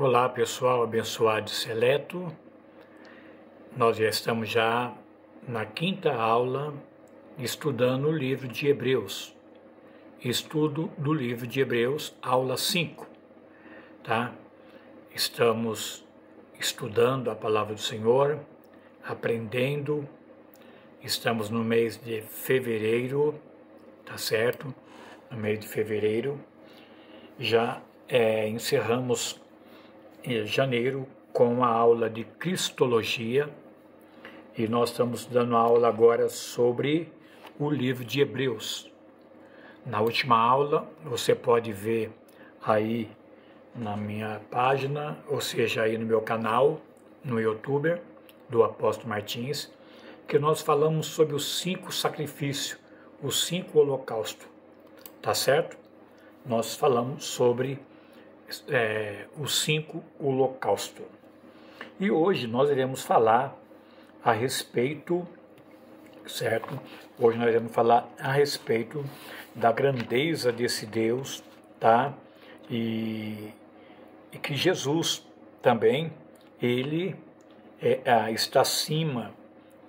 Olá pessoal, abençoado e seleto. Nós já estamos na quinta aula estudando o livro de Hebreus. Estudo do livro de Hebreus, aula 5, tá? Estamos estudando a palavra do Senhor, aprendendo. Estamos no mês de fevereiro, tá certo? No mês de fevereiro. Já encerramos em janeiro com a aula de Cristologia e nós estamos dando aula agora sobre o livro de Hebreus. Na última aula você pode ver aí na minha página, ou seja, aí no meu canal, no YouTube do Apóstolo Martins, que nós falamos sobre os 5 sacrifícios, os 5 holocaustos, tá certo? Nós falamos sobre os 5 holocaustos. E hoje nós iremos falar a respeito, certo? Hoje nós iremos falar a respeito da grandeza desse Deus, tá? E que Jesus também, ele está acima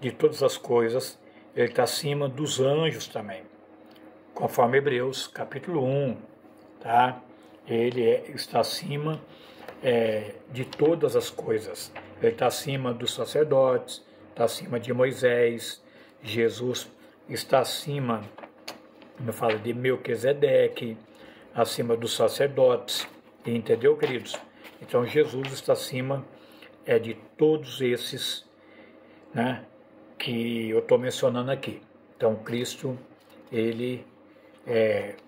de todas as coisas, ele está acima dos anjos também, conforme Hebreus capítulo 1, tá? Ele está acima de todas as coisas. Ele está acima dos sacerdotes, está acima de Moisés. Jesus está acima, como eu falo, de Melquisedeque, acima dos sacerdotes. Entendeu, queridos? Então, Jesus está acima de todos esses, né, que eu estou mencionando aqui. Então, Cristo, ele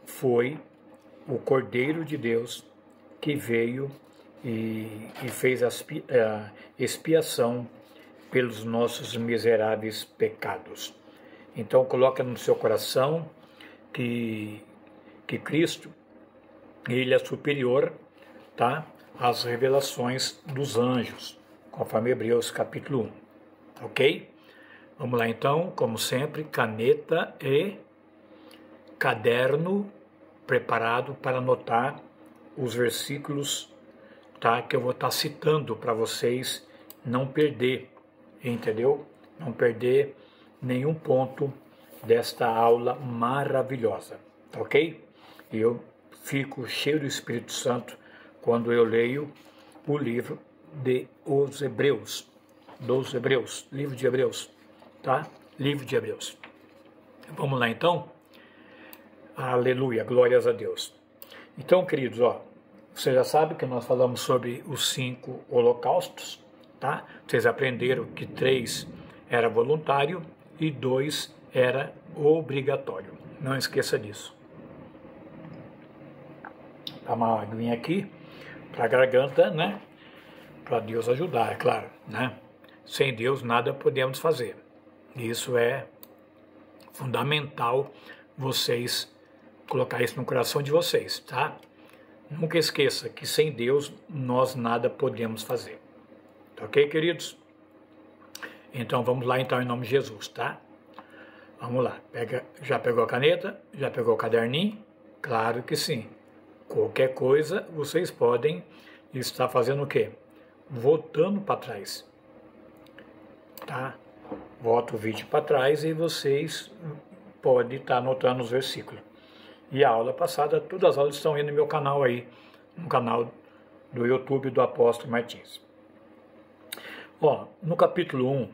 foi o Cordeiro de Deus que veio e fez a expiação pelos nossos miseráveis pecados. Então coloca no seu coração que Cristo, ele é superior, tá, às revelações dos anjos, conforme Hebreus capítulo 1, ok? Vamos lá então, como sempre, caneta e caderno preparado para anotar os versículos, tá, que eu vou estar citando para vocês não perder, entendeu? Não perder nenhum ponto desta aula maravilhosa, ok? E eu fico cheio do Espírito Santo quando eu leio o livro de os Hebreus, livro de Hebreus, tá? Livro de Hebreus. Vamos lá então? Aleluia, glórias a Deus. Então, queridos, você já sabe que nós falamos sobre os 5 holocaustos, tá? Vocês aprenderam que 3 era voluntário e 2 era obrigatório. Não esqueça disso. Dá uma aguinha aqui para a garganta, né? Para Deus ajudar, é claro, né? Sem Deus nada podemos fazer. Isso é fundamental vocês colocar isso no coração de vocês, tá? Nunca esqueça que sem Deus nós nada podemos fazer. Tá ok, queridos? Então vamos lá então em nome de Jesus, tá? Vamos lá. Já pegou a caneta? Já pegou o caderninho? Claro que sim. Qualquer coisa vocês podem estar fazendo o quê? Voltando para trás. Tá? Volta o vídeo para trás e vocês podem estar anotando os versículos. E a aula passada, todas as aulas estão aí no meu canal aí, no canal do YouTube do Apóstolo Martins. No capítulo 1,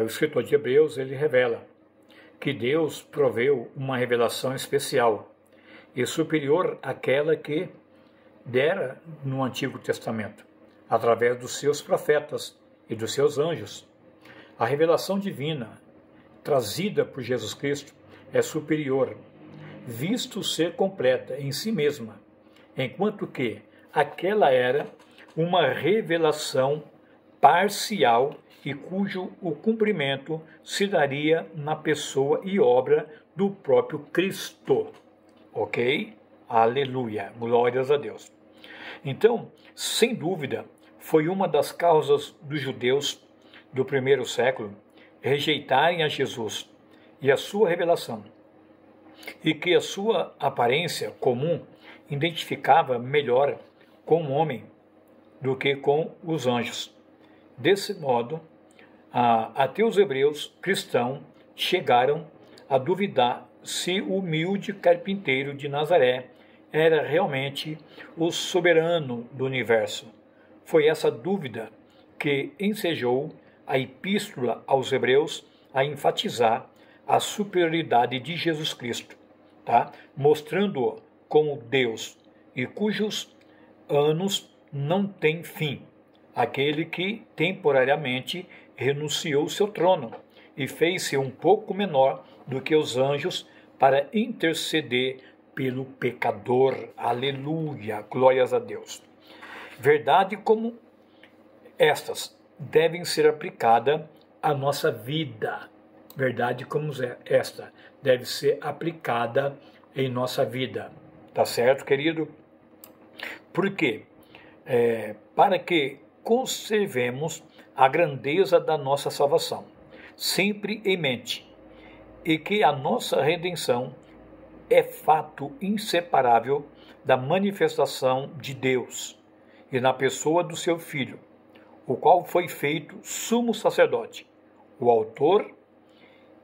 o escritor de Hebreus, ele revela que Deus proveu uma revelação especial e superior àquela que dera no Antigo Testamento, através dos seus profetas e dos seus anjos. A revelação divina, trazida por Jesus Cristo, é superior, visto ser completa em si mesma, enquanto que aquela era uma revelação parcial e cujo o cumprimento se daria na pessoa e obra do próprio Cristo. Ok? Aleluia! Glórias a Deus! Então, sem dúvida, foi uma das causas dos judeus do primeiro século rejeitarem a Jesus e a sua revelação, e que a sua aparência comum identificava melhor com o homem do que com os anjos. Desse modo, até os hebreus cristãos chegaram a duvidar se o humilde carpinteiro de Nazaré era realmente o soberano do universo. Foi essa dúvida que ensejou a Epístola aos Hebreus a enfatizar a superioridade de Jesus Cristo, tá? Mostrando-o como Deus e cujos anos não têm fim, aquele que temporariamente renunciou seu trono e fez-se um pouco menor do que os anjos para interceder pelo pecador. Aleluia, glórias a Deus. Verdade como estas devem ser aplicadas à nossa vida. Verdade como esta deve ser aplicada em nossa vida. Tá certo, querido? Por quê? Para que conservemos a grandeza da nossa salvação, sempre em mente, e que a nossa redenção é fato inseparável da manifestação de Deus e na pessoa do seu Filho, o qual foi feito sumo sacerdote. O autor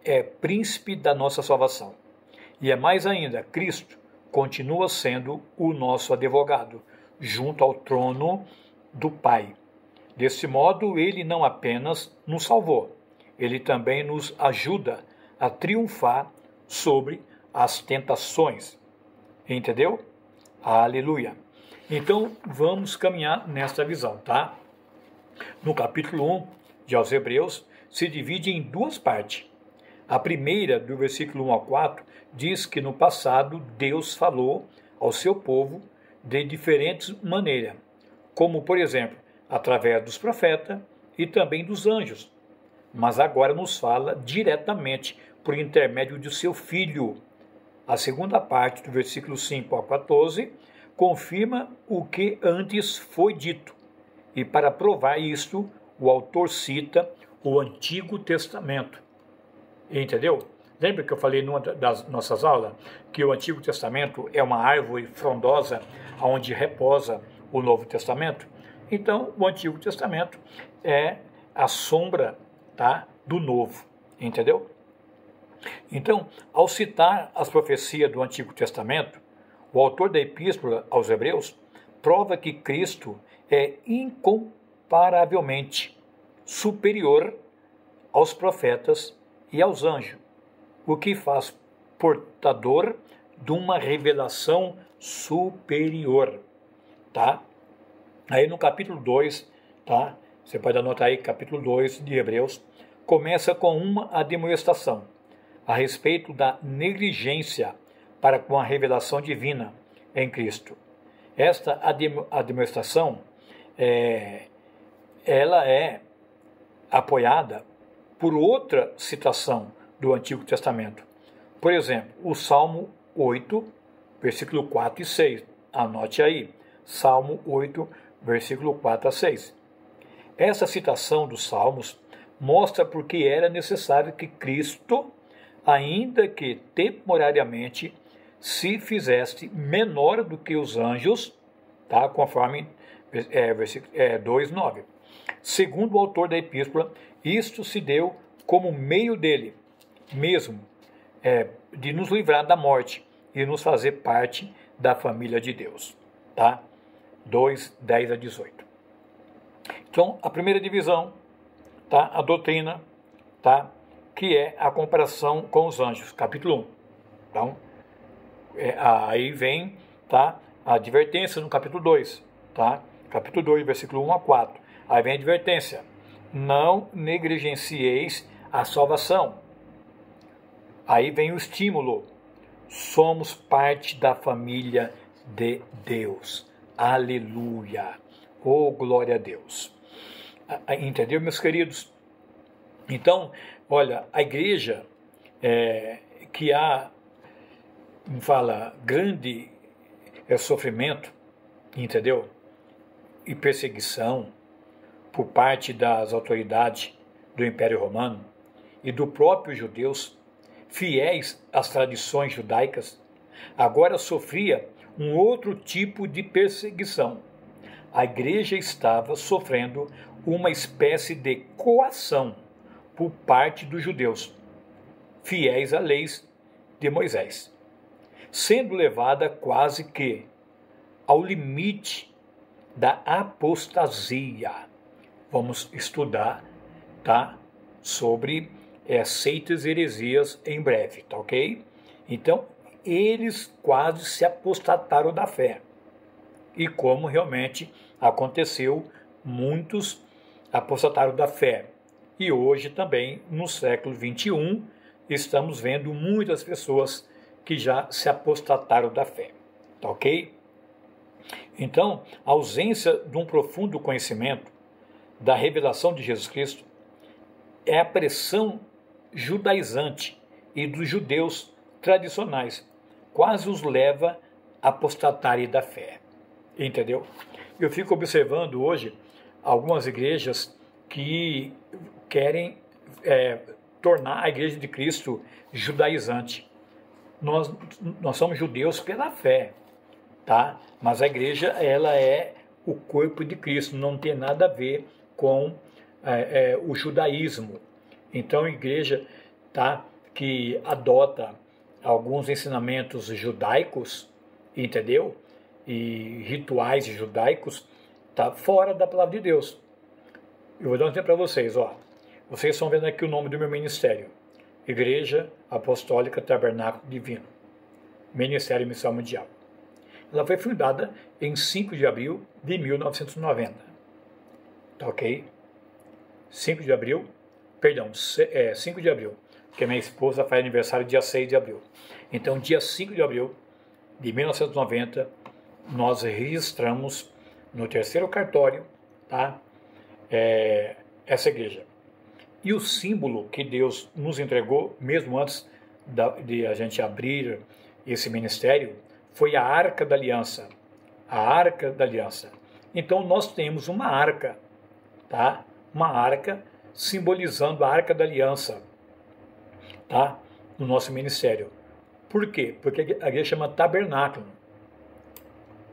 é príncipe da nossa salvação. E é mais ainda, Cristo continua sendo o nosso advogado, junto ao trono do Pai. Desse modo, ele não apenas nos salvou, ele também nos ajuda a triunfar sobre as tentações. Entendeu? Aleluia. Então, vamos caminhar nesta visão, tá? No capítulo 1 de aos Hebreus, se divide em duas partes. A primeira, do versículo 1 ao 4, diz que no passado Deus falou ao seu povo de diferentes maneiras, como, por exemplo, através dos profetas e também dos anjos. Mas agora nos fala diretamente por intermédio de seu Filho. A segunda parte, do versículo 5 ao 14, confirma o que antes foi dito. E para provar isto, o autor cita o Antigo Testamento. Entendeu? Lembra que eu falei numa das nossas aulas que o Antigo Testamento é uma árvore frondosa onde reposa o Novo Testamento? Então, o Antigo Testamento é a sombra, tá, do Novo. Entendeu? Então, ao citar as profecias do Antigo Testamento, o autor da Epístola aos Hebreus prova que Cristo é incomparavelmente superior aos profetas e aos anjos, o que faz portador de uma revelação superior, tá? Aí no capítulo 2, tá? Você pode anotar aí, capítulo 2 de Hebreus, começa com uma admoestação a respeito da negligência para com a revelação divina em Cristo. Esta admoestação, ela é apoiada por outra citação do Antigo Testamento. Por exemplo, o Salmo 8, versículo 4 e 6. Anote aí, Salmo 8, versículo 4 a 6. Essa citação dos Salmos mostra porque era necessário que Cristo, ainda que temporariamente, se fizesse menor do que os anjos, tá? Conforme versículo 2:9. Segundo o autor da epístola, isto se deu como meio dele mesmo, de nos livrar da morte e nos fazer parte da família de Deus. Tá? 2:10 a 18. Então, a primeira divisão, tá? A doutrina, tá? Que é a comparação com os anjos, capítulo 1. Então, aí vem, tá? A advertência no capítulo 2, tá? Capítulo 2, versículo 1 a 4. Aí vem a advertência: não negligencieis a salvação. Aí vem o estímulo: somos parte da família de Deus. Aleluia! Oh, glória a Deus! Entendeu, meus queridos? Então, olha, a igreja que há, grande sofrimento, entendeu? E perseguição por parte das autoridades do Império Romano e do próprio judeus, fiéis às tradições judaicas, agora sofria um outro tipo de perseguição, a igreja estava sofrendo uma espécie de coação por parte dos judeus, fiéis às leis de Moisés, sendo levada quase que ao limite da apostasia. Vamos estudar, tá, sobre seitas e heresias em breve, tá ok? Então, eles quase se apostataram da fé. E como realmente aconteceu, muitos apostataram da fé. E hoje também, no século XXI, estamos vendo muitas pessoas que já se apostataram da fé, tá ok? Então, a ausência de um profundo conhecimento da revelação de Jesus Cristo é a pressão judaizante e dos judeus tradicionais, quase os leva a apostatarem da fé, entendeu? Eu fico observando hoje algumas igrejas que querem tornar a igreja de Cristo judaizante. Nós somos judeus pela fé, tá? Mas a igreja, ela é o corpo de Cristo, não tem nada a ver com o judaísmo. Então, a igreja, tá, que adota alguns ensinamentos judaicos, entendeu? E rituais judaicos, tá fora da palavra de Deus. Eu vou dar um exemplo para vocês, ó. Vocês estão vendo aqui o nome do meu ministério: Igreja Apostólica Tabernáculo Divino, Ministério e Missão Mundial. Ela foi fundada em 5 de abril de 1990. Tá ok? 5 de abril, 5 de abril, porque minha esposa faz aniversário dia 6 de abril. Então, dia 5 de abril de 1990, nós registramos no 3º cartório, tá? Essa igreja. E o símbolo que Deus nos entregou, mesmo antes de a gente abrir esse ministério, foi a Arca da Aliança. A Arca da Aliança. Então, nós temos uma arca, tá? Uma arca simbolizando a Arca da Aliança, tá? No nosso ministério. Por quê? Porque a igreja chama tabernáculo.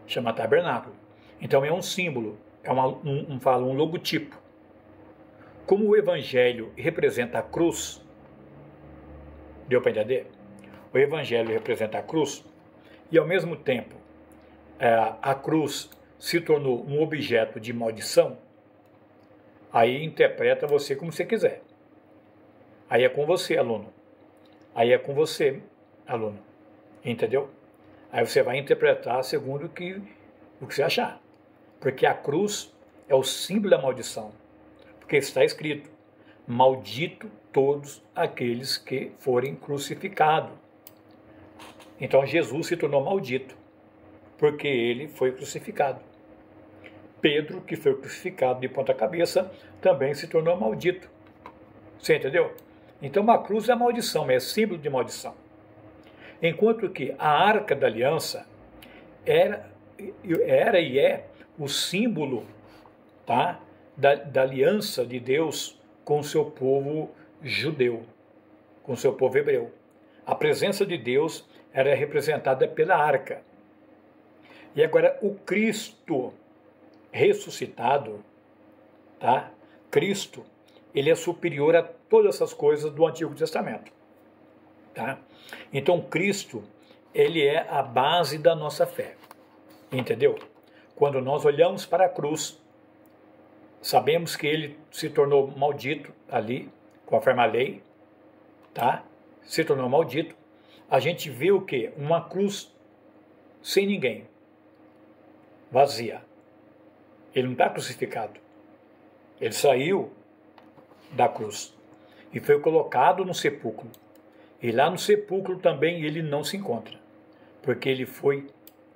Chama tabernáculo. Então, é um símbolo, é um logotipo. Como o Evangelho representa a cruz, deu para entender? O Evangelho representa a cruz, e ao mesmo tempo a cruz se tornou um objeto de maldição, aí interpreta você como você quiser. Aí é com você, aluno. Aí é com você, aluno. Entendeu? Aí você vai interpretar segundo o que você achar. Porque a cruz é o símbolo da maldição. Porque está escrito: maldito todos aqueles que forem crucificados. Então Jesus se tornou maldito, porque ele foi crucificado. Pedro, que foi crucificado de ponta cabeça, também se tornou maldito. Você entendeu? Então a cruz é maldição, é símbolo de maldição. Enquanto que a Arca da Aliança era e é o símbolo, tá, da aliança de Deus com o seu povo judeu, com o seu povo hebreu. A presença de Deus era representada pela arca. E agora o Cristo ressuscitado, tá? Cristo, ele é superior a todas essas coisas do Antigo Testamento, tá? Então Cristo, ele é a base da nossa fé, entendeu? Quando nós olhamos para a cruz, sabemos que ele se tornou maldito ali, conforme a lei, tá? Se tornou maldito. A gente vê o quê? Uma cruz sem ninguém, vazia. Ele não está crucificado. Ele saiu da cruz e foi colocado no sepulcro. E lá no sepulcro também ele não se encontra, porque ele foi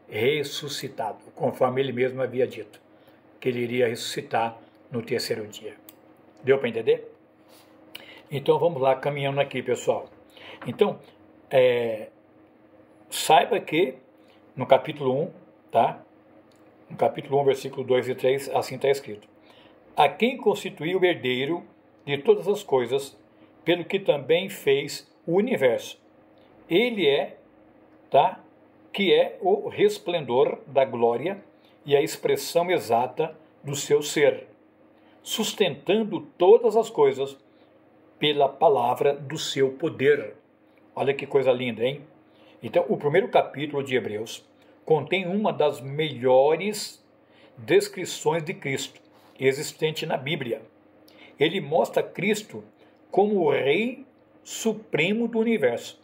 ressuscitado, conforme ele mesmo havia dito, que ele iria ressuscitar no 3º dia. Deu para entender? Então vamos lá, caminhando aqui, pessoal. Então, saiba que no capítulo 1, tá? No capítulo 1, versículo 2 e 3, assim está escrito: a quem constituiu o herdeiro de todas as coisas, pelo que também fez o universo. Ele é, tá? Que é o resplendor da glória e a expressão exata do seu ser, sustentando todas as coisas pela palavra do seu poder. Olha que coisa linda, hein? Então, o primeiro capítulo de Hebreus contém uma das melhores descrições de Cristo existente na Bíblia. Ele mostra Cristo como o Rei Supremo do Universo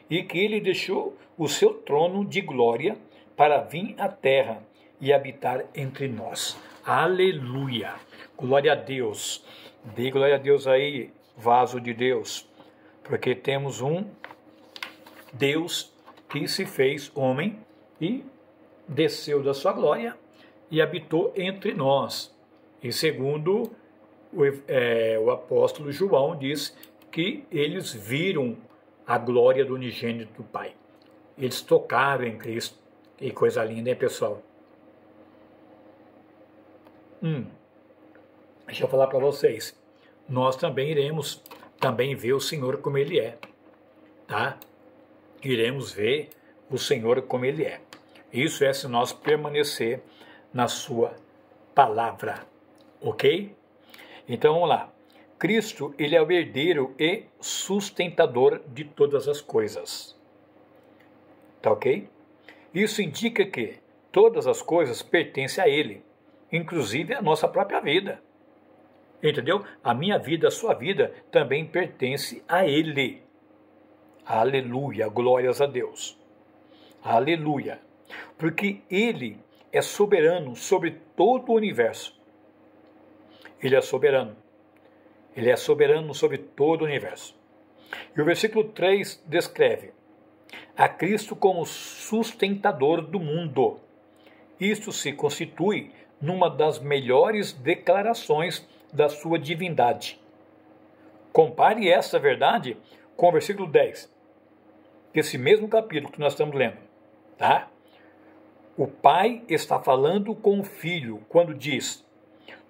e que ele deixou o seu trono de glória para vir à terra e habitar entre nós. Aleluia! Glória a Deus! Dê glória a Deus aí, vaso de Deus, porque temos um Deus que se fez homem e desceu da sua glória e habitou entre nós. E segundo o apóstolo João diz que eles viram a glória do unigênito do Pai. Eles tocaram em Cristo. Que coisa linda, hein, pessoal? Deixa eu falar para vocês. Nós também iremos ver o Senhor como Ele é. Tá? Iremos ver o Senhor como Ele é. Isso é se nós permanecer na sua palavra. Ok? Então vamos lá. Cristo, ele é o herdeiro e sustentador de todas as coisas. Tá ok? Isso indica que todas as coisas pertencem a Ele, inclusive a nossa própria vida. Entendeu? A minha vida, a sua vida também pertence a Ele. Aleluia, glórias a Deus. Aleluia. Porque Ele é soberano sobre todo o universo. Ele é soberano. Ele é soberano sobre todo o universo. E o versículo 3 descreve a Cristo como sustentador do mundo. Isto se constitui numa das melhores declarações da sua divindade. Compare essa verdade com o versículo 10, esse mesmo capítulo que nós estamos lendo. Tá? O Pai está falando com o Filho quando diz: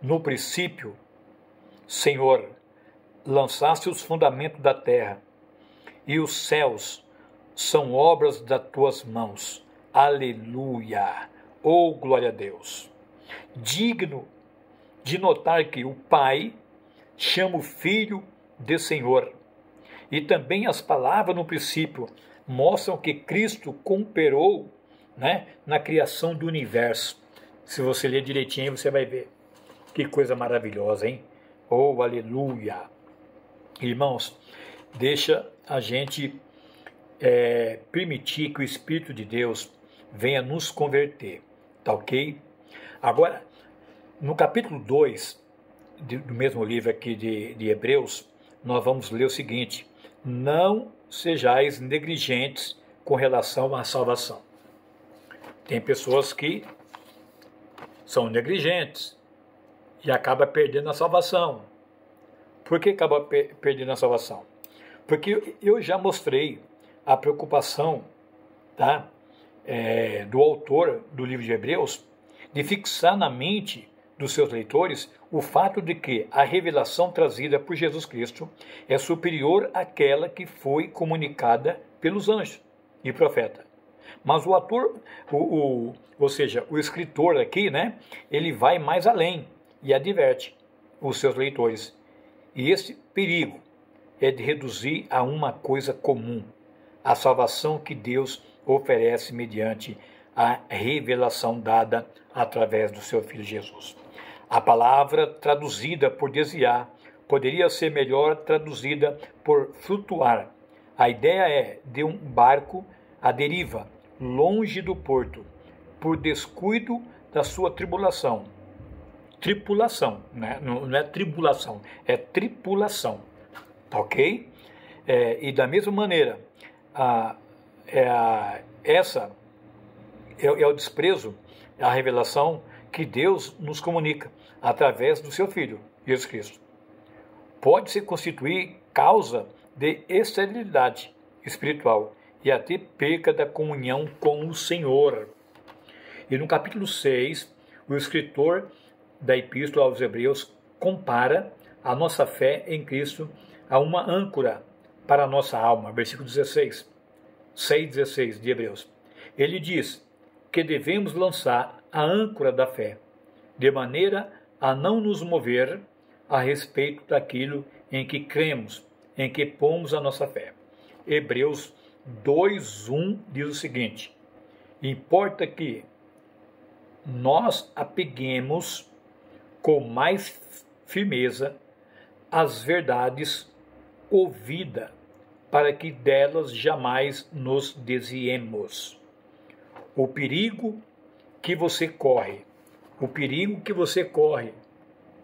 no princípio, Senhor, lançaste os fundamentos da terra, e os céus são obras das tuas mãos. Aleluia! Oh, glória a Deus! Digno de notar que o Pai chama o Filho de Senhor. E também as palavras no princípio mostram que Cristo cooperou, na criação do universo. Se você ler direitinho, você vai ver. Que coisa maravilhosa, hein? Oh, aleluia! Irmãos, deixa a gente permitir que o Espírito de Deus venha nos converter, tá ok? Agora, no capítulo 2 do mesmo livro aqui de Hebreus, nós vamos ler o seguinte: não sejais negligentes com relação à salvação. Tem pessoas que são negligentes e acaba perdendo a salvação. Por que acaba perdendo a salvação? Porque eu já mostrei a preocupação, tá, do autor do livro de Hebreus de fixar na mente dos seus leitores o fato de que a revelação trazida por Jesus Cristo é superior àquela que foi comunicada pelos anjos e profeta. Mas o autor, ou seja, o escritor aqui, ele vai mais além e adverte os seus leitores. E esse perigo é de reduzir a uma coisa comum: a salvação que Deus oferece mediante a revelação dada através do seu Filho Jesus. A palavra traduzida por desviar poderia ser melhor traduzida por flutuar. A ideia é de um barco à deriva, longe do porto, por descuido da sua tribulação. Tripulação, não é tribulação, é tripulação, tá ok? E da mesma maneira, essa é o desprezo, a revelação que Deus nos comunica através do seu Filho, Jesus Cristo. Pode se constituir causa de esterilidade espiritual e até perca da comunhão com o Senhor. E no capítulo 6, o escritor da Epístola aos Hebreus compara a nossa fé em Cristo a uma âncora para a nossa alma. Versículo 16, 6:16 de Hebreus. Ele diz que devemos lançar a âncora da fé, de maneira a não nos mover a respeito daquilo em que cremos, em que pomos a nossa fé. Hebreus 2:1 diz o seguinte: importa que nós apeguemos com mais firmeza as verdades ouvidas, para que delas jamais nos desviemos. O perigo que você corre, o perigo que você corre,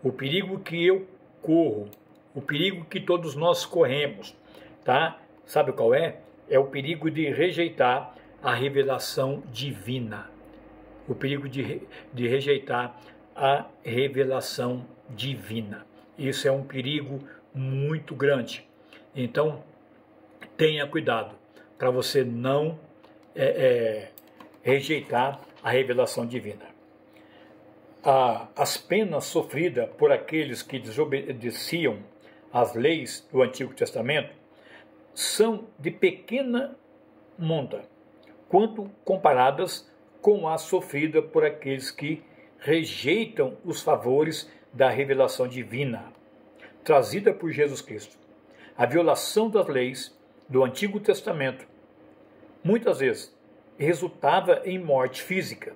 o perigo que eu corro, o perigo que todos nós corremos, tá? Sabe qual é? É o perigo de rejeitar a revelação divina. O perigo de rejeitar a revelação divina. Isso é um perigo muito grande. Então, tenha cuidado para você não rejeitar a revelação divina. As penas sofridas por aqueles que desobedeciam às leis do Antigo Testamento são de pequena monta, quanto comparadas com as sofridas por aqueles que rejeitam os favores da revelação divina, trazida por Jesus Cristo. A violação das leis do Antigo Testamento muitas vezes resultava em morte física,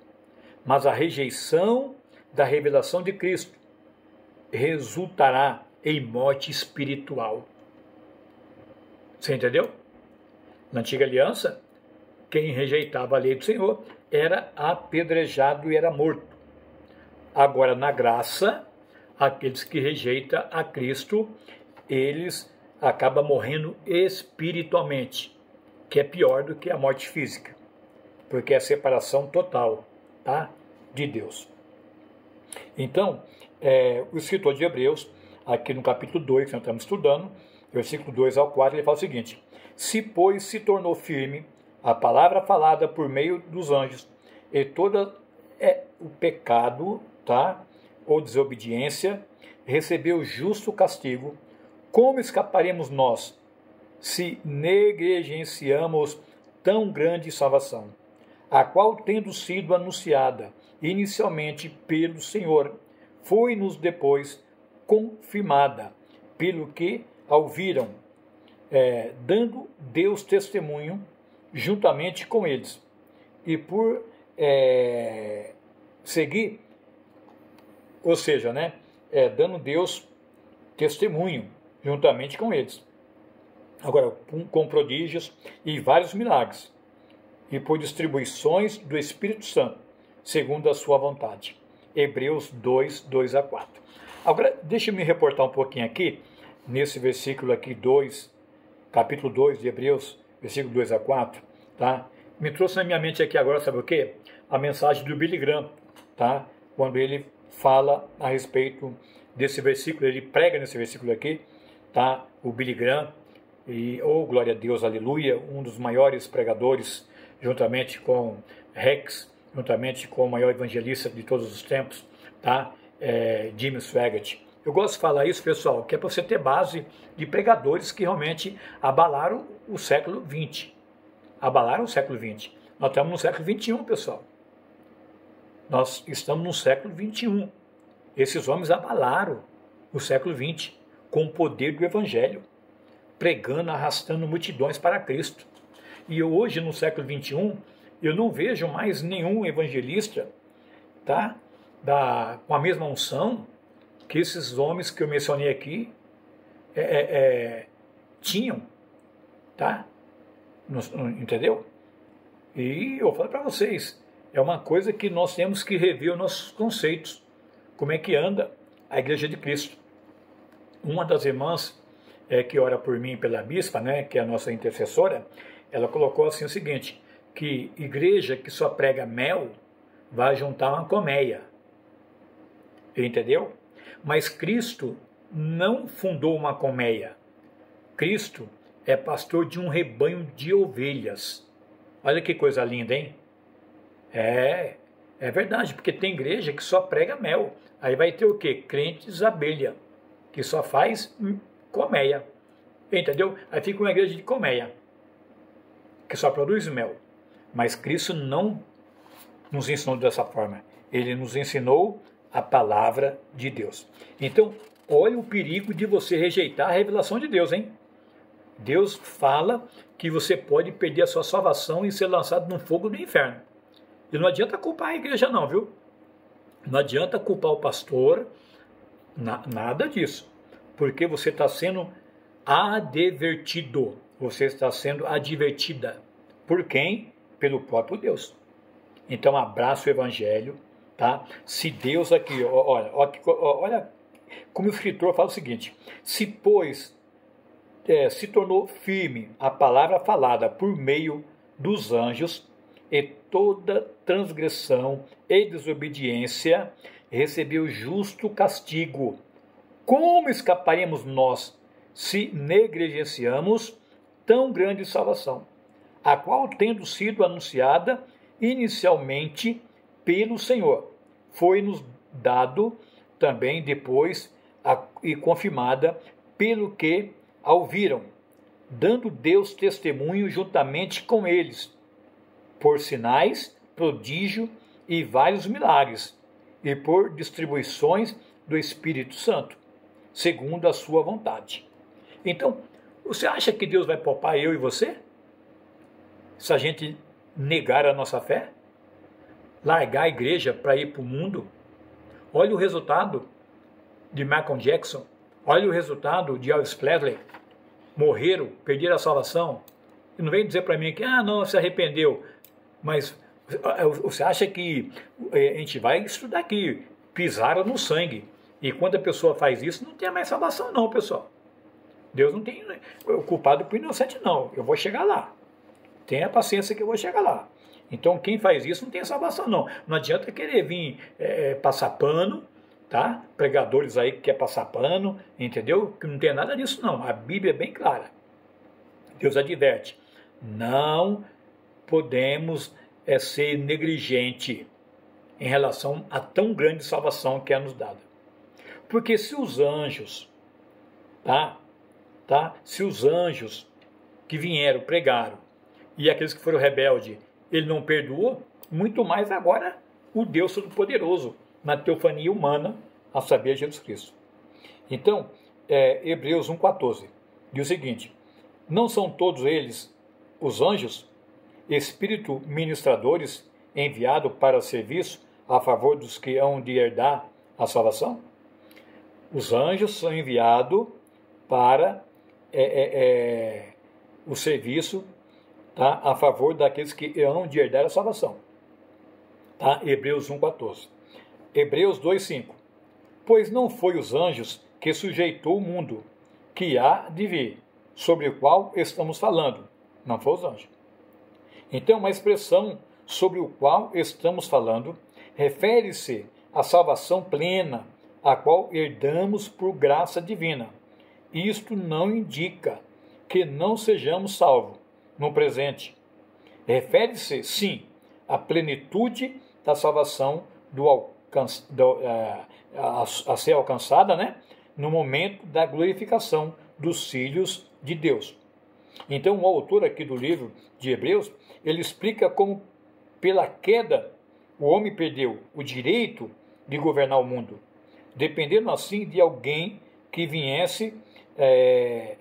mas a rejeição da revelação de Cristo resultará em morte espiritual. Você entendeu? Na antiga aliança, quem rejeitava a lei do Senhor era apedrejado e era morto. Agora, na graça, aqueles que rejeitam a Cristo, eles acabam morrendo espiritualmente, que é pior do que a morte física, porque é a separação total, tá, de Deus. Então, o escritor de Hebreus, aqui no capítulo 2, que nós estamos estudando, versículo 2 ao 4, ele fala o seguinte: se, pois, se tornou firme a palavra falada por meio dos anjos, e todo o pecado, tá, ou desobediência, recebeu justo castigo, como escaparemos nós, se negligenciamos tão grande salvação, a qual, tendo sido anunciada inicialmente pelo Senhor, foi-nos depois confirmada pelo que a ouviram, dando Deus testemunho juntamente com eles, e por seguir, ou seja, dando Deus testemunho juntamente com eles. Agora, com prodígios e vários milagres, e por distribuições do Espírito Santo, segundo a sua vontade. Hebreus 2, 2 a 4. Agora, deixa eu me reportar um pouquinho aqui, nesse versículo aqui 2, capítulo 2 de Hebreus, versículo 2 a 4, tá? Me trouxe na minha mente aqui agora, sabe o quê? A mensagem do Billy Graham, tá? Quando ele fala a respeito desse versículo, ele prega nesse versículo aqui, tá? O Billy Graham, glória a Deus, aleluia, um dos maiores pregadores, juntamente com Rex, juntamente com o maior evangelista de todos os tempos, tá? Jimmy Swaggart. Eu gosto de falar isso, pessoal, que é para você ter base de pregadores que realmente abalaram o século XX. Abalaram o século XX. Nós estamos no século XXI, pessoal. Nós estamos no século XXI. Esses homens abalaram o século XX com o poder do Evangelho, pregando, arrastando multidões para Cristo. E hoje, no século XXI, eu não vejo mais nenhum evangelista, tá, com a mesma unção que esses homens que eu mencionei aqui tinham, tá? Entendeu? E eu falo para vocês, é uma coisa que nós temos que rever os nossos conceitos, como é que anda a Igreja de Cristo. Uma das irmãs que ora por mim pela bispa, que é a nossa intercessora, ela colocou assim o seguinte, que igreja que só prega mel vai juntar uma colmeia. Entendeu? Mas Cristo não fundou uma colmeia. Cristo é pastor de um rebanho de ovelhas. Olha que coisa linda, hein? É verdade, porque tem igreja que só prega mel. Aí vai ter o quê? Crentes abelha, que só faz colmeia. Entendeu? Aí fica uma igreja de colmeia, que só produz mel. Mas Cristo não nos ensinou dessa forma. Ele nos ensinou a palavra de Deus. Então, olha o perigo de você rejeitar a revelação de Deus, hein? Deus fala que você pode perder a sua salvação e ser lançado no fogo do inferno. E não adianta culpar a igreja não, viu? Não adianta culpar o pastor, nada disso. Porque você está sendo advertido. Você está sendo advertida. Por quem? Pelo próprio Deus. Então, abraça o evangelho, tá? Se Deus aqui, olha como o escritor fala o seguinte: se, pois, se tornou firme a palavra falada por meio dos anjos, e toda transgressão e desobediência recebeu justo castigo, como escaparemos nós se negligenciamos tão grande salvação, a qual, tendo sido anunciada inicialmente pelo Senhor, foi-nos dado também depois e confirmada pelo que a ouviram, dando Deus testemunho juntamente com eles, por sinais, prodígio e vários milagres, e por distribuições do Espírito Santo, segundo a sua vontade. Então, você acha que Deus vai poupar eu e você? Se a gente negar a nossa fé? Largar a igreja para ir para o mundo? Olha o resultado de Michael Jackson. Olha o resultado de Elvis Presley. Morreram, perderam a salvação. E não vem dizer para mim que, não, se arrependeu. Mas você acha que a gente vai estudar aqui, pisaram no sangue. E quando a pessoa faz isso, não tem mais salvação não, pessoal. Deus não tem o culpado por inocente não. Eu vou chegar lá. Tenha paciência que eu vou chegar lá. Então quem faz isso não tem salvação não. Não adianta querer vir passar pano, tá? Pregadores aí que querem passar pano, entendeu? Que não tem nada disso não. A Bíblia é bem clara. Deus adverte. Não podemos ser negligente em relação a tão grande salvação que é nos dada. Porque se os anjos, se os anjos que vieram, pregaram, e aqueles que foram rebeldes, ele não perdoou, muito mais agora o Deus Todo-Poderoso, na teofania humana, a saber, Jesus Cristo. Então, Hebreus 1,14, diz o seguinte: não são todos eles, os anjos, espírito ministradores, enviados para serviço a favor dos que hão de herdar a salvação? Os anjos são enviados para o serviço, a favor daqueles que hão de herdar a salvação. Hebreus 1,14. Hebreus 2,5. Pois não foi os anjos que sujeitou o mundo, que há de vir, sobre o qual estamos falando. Não foi os anjos. Então, a expressão sobre o qual estamos falando refere-se à salvação plena, a qual herdamos por graça divina. Isto não indica que não sejamos salvos no presente. Refere-se, sim, à plenitude da salvação a ser alcançada, no momento da glorificação dos filhos de Deus. Então, o autor aqui do livro de Hebreus, ele explica como, pela queda, o homem perdeu o direito de governar o mundo, dependendo assim de alguém que viesse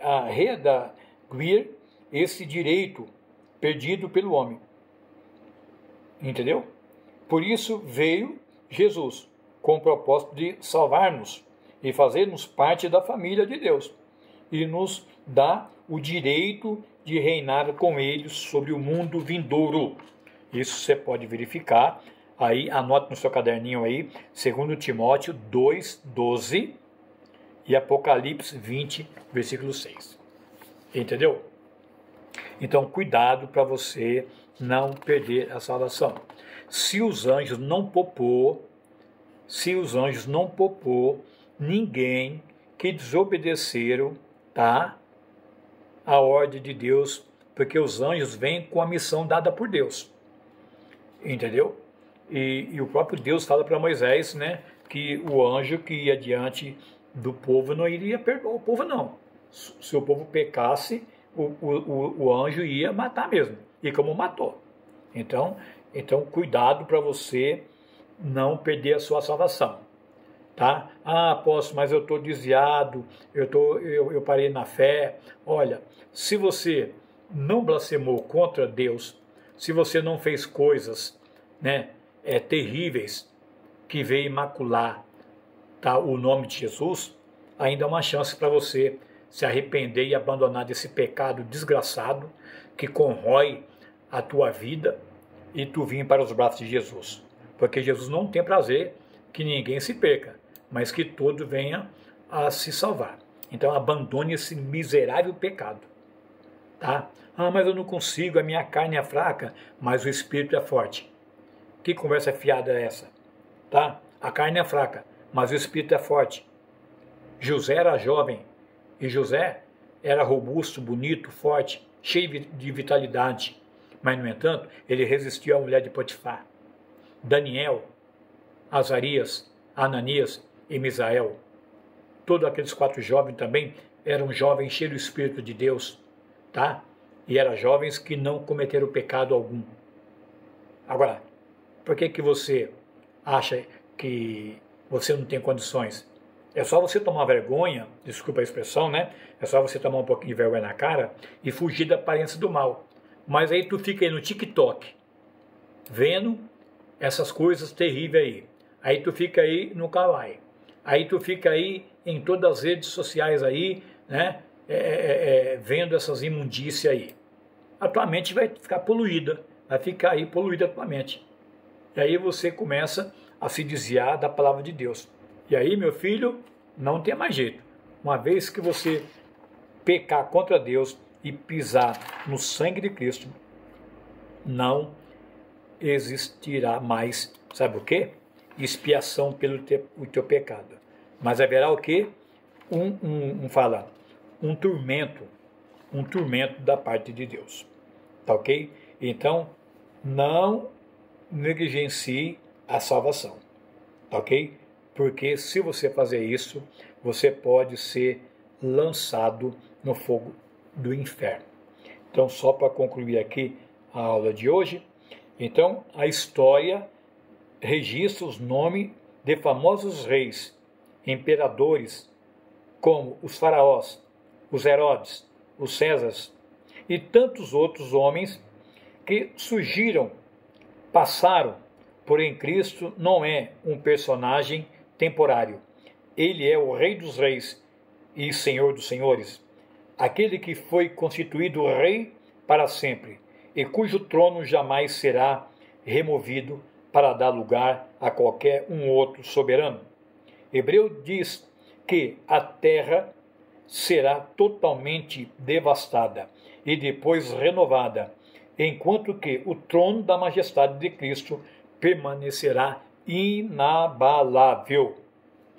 a redarguir esse direito perdido pelo homem. Entendeu? Por isso veio Jesus, com o propósito de salvar-nos e fazer-nos parte da família de Deus, e nos dá o direito de reinar com ele sobre o mundo vindouro. Isso você pode verificar. Aí, anote no seu caderninho aí, 2 Timóteo 2:12 e Apocalipse 20, versículo 6. Entendeu? Então, cuidado para você não perder a salvação. Se os anjos não poupou ninguém que desobedeceram, a ordem de Deus, porque os anjos vêm com a missão dada por Deus. Entendeu? E o próprio Deus fala para Moisés, que o anjo que ia diante do povo não iria perdoar o povo, não. Se o povo pecasse, o anjo ia matar mesmo. E como matou. Então cuidado para você não perder a sua salvação, tá? Ah, apóstolo, mas eu estou desviado, eu parei na fé. Olha, se você não blasfemou contra Deus, se você não fez coisas, né, terríveis, que veio macular, tá, o nome de Jesus, ainda há uma chance para você se arrepender e abandonar desse pecado desgraçado que corrói a tua vida e tu vir para os braços de Jesus. Porque Jesus não tem prazer que ninguém se perca, mas que todo venha a se salvar. Então abandone esse miserável pecado, tá? Ah, mas eu não consigo, a minha carne é fraca, mas o espírito é forte. Que conversa fiada é essa? Tá? A carne é fraca, mas o espírito é forte. José era jovem e José era robusto, bonito, forte, cheio de vitalidade. Mas, no entanto, ele resistiu à mulher de Potifar. Daniel, Azarias, Ananias e Misael, todos aqueles 4 jovens também eram jovens cheios do Espírito de Deus, tá? E eram jovens que não cometeram pecado algum. Agora, por que você acha que você não tem condições? É só você tomar vergonha, desculpa a expressão, né? É só você tomar um pouquinho de vergonha na cara e fugir da aparência do mal. Mas aí tu fica aí no TikTok, vendo essas coisas terríveis aí. Aí tu fica aí no Kawaii. Aí tu fica aí em todas as redes sociais aí, né? Vendo essas imundícias aí. A tua mente vai ficar poluída, vai ficar aí poluída a tua mente. E aí você começa a se desviar da palavra de Deus. E aí, meu filho, não tem mais jeito. Uma vez que você pecar contra Deus e pisar no sangue de Cristo, não existirá mais, sabe o quê? Expiação pelo teu pecado. Mas haverá o quê? Um tormento da parte de Deus. Tá ok? Então, não negligencie a salvação. Tá ok? Porque se você fazer isso, você pode ser lançado no fogo do inferno. Então, só para concluir aqui a aula de hoje, então a história registra os nomes de famosos reis, imperadores, como os faraós, os Herodes, os Césares e tantos outros homens que surgiram, passaram, porém Cristo não é um personagem temporário. Ele é o Rei dos Reis e Senhor dos Senhores, aquele que foi constituído rei para sempre e cujo trono jamais será removido para dar lugar a qualquer um outro soberano. Hebreu diz que a terra será totalmente devastada e depois renovada, enquanto que o trono da majestade de Cristo permanecerá inabalável.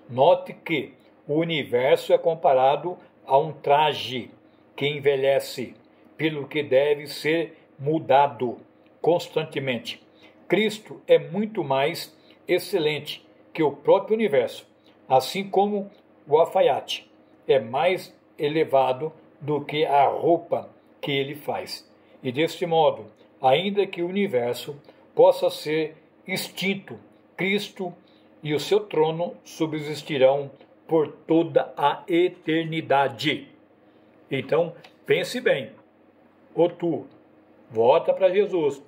Note que o universo é comparado a um traje que envelhece, pelo que deve ser mudado constantemente. Cristo é muito mais excelente que o próprio universo, assim como o alfaiate é mais elevado do que a roupa que ele faz. E deste modo, ainda que o universo possa ser extinto, Cristo e o seu trono subsistirão por toda a eternidade. Então, pense bem. Ou tu, volta para Jesus,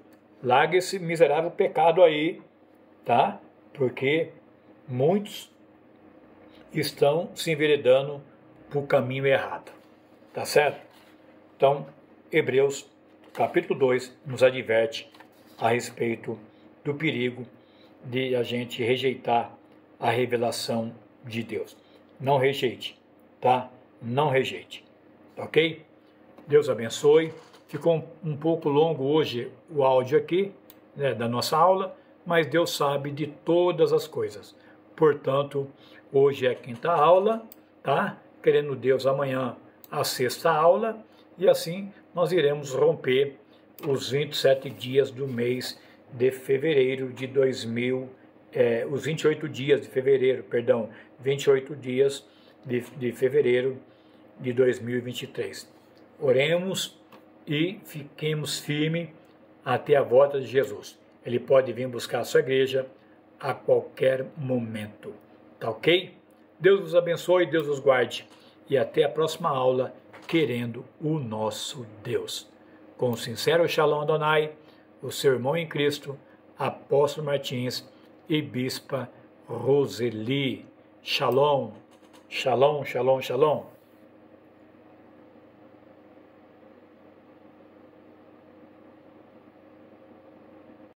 larga esse miserável pecado aí, tá? Porque muitos estão se enveredando para o caminho errado, tá certo? Então, Hebreus, capítulo 2, nos adverte a respeito do perigo de a gente rejeitar a revelação de Deus. Não rejeite, tá? Não rejeite, ok? Deus abençoe. Ficou um pouco longo hoje o áudio aqui, né, da nossa aula, mas Deus sabe de todas as coisas. Portanto, hoje é a 5ª aula, tá? Querendo Deus, amanhã a 6ª aula, e assim nós iremos romper os 27 dias do mês de fevereiro de os 28 dias de fevereiro, perdão, 28 dias de fevereiro de 2023. Oremos e fiquemos firmes até a volta de Jesus. Ele pode vir buscar a sua igreja a qualquer momento. Tá ok? Deus os abençoe, Deus os guarde. E até a próxima aula, querendo o nosso Deus. Com o sincero Shalom Adonai, o seu irmão em Cristo, Apóstolo Martins e Bispa Roseli. Shalom, shalom, shalom, shalom.